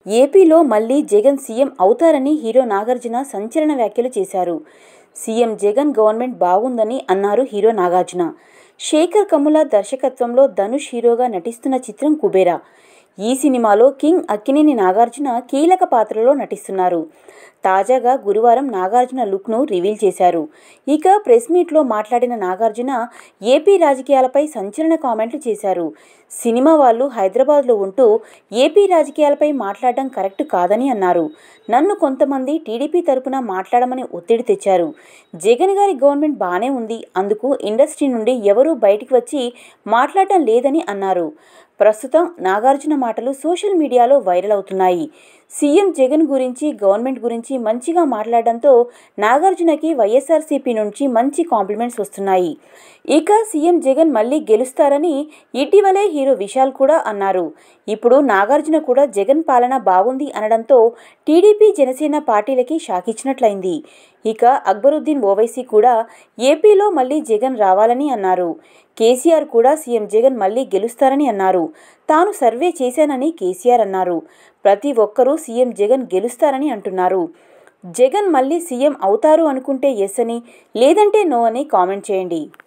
ఏపీలో మళ్లీ జగన్ సీఎం అవుతారని హీరో నాగార్జున సంచలన వ్యాఖ్యలు చేశారు. సీఎం జగన్ గవర్నమెంట్ బాగుందని అన్నారు హీరో నాగార్జున. శేఖర్ కమ్ముల దర్శకత్వంలో ధనుష్ హీరోగా నటిస్తున్న చిత్రం కుబేరా. ఈ సినిమాలో కింగ్ అక్కినేని నాగార్జున కీలక పాత్రలో నటిస్తున్నారు. తాజాగా గురువారం నాగార్జున లుక్ను రివీల్ చేశారు. ఇక ప్రెస్ మీట్లో మాట్లాడిన నాగార్జున ఏపీ రాజకీయాలపై సంచలన కామెంట్లు చేశారు. సినిమా వాళ్ళు హైదరాబాద్లో ఉంటూ ఏపీ రాజకీయాలపై మాట్లాడడం కరెక్ట్ కాదని అన్నారు. నన్ను కొంతమంది టీడీపీ తరపున మాట్లాడమని ఒత్తిడి తెచ్చారు. జగన్ గారి గవర్నమెంట్ బానే ఉంది, అందుకు ఇండస్ట్రీ నుండి ఎవరూ బయటికి వచ్చి మాట్లాడటం లేదని అన్నారు. ప్రస్తుతం నాగార్జున మాటలు సోషల్ మీడియాలో వైరల్ అవుతున్నాయి. సీఎం జగన్ గురించి, గవర్నమెంట్ గురించి మంచిగా మాట్లాడడంతో నాగార్జునకి వైఎస్ఆర్సీపీ నుంచి మంచి కాంప్లిమెంట్స్ వస్తున్నాయి. ఇక సీఎం జగన్ మళ్లీ గెలుస్తారని ఇటీవలే హీరో విశాల్ కూడా అన్నారు. ఇప్పుడు నాగార్జున కూడా జగన్ పాలన బాగుంది అనడంతో టీడీపీ, జనసేన పార్టీలకి షాక్ ఇచ్చినట్లయింది. ఇక అక్బరుద్దీన్ ఓవైసీ కూడా ఏపీలో మళ్లీ జగన్ రావాలని అన్నారు. కేసీఆర్ కూడా సీఎం జగన్ మళ్లీ గెలుస్తారని అన్నారు. తాను సర్వే చేశానని కేసీఆర్ అన్నారు. ప్రతి ఒక్కరూ సీఎం జగన్ గెలుస్తారని అంటున్నారు. జగన్ మళ్లీ సీఎం అవుతారు అనుకుంటే ఎస్ అని, లేదంటే నో అని కామెంట్ చేయండి.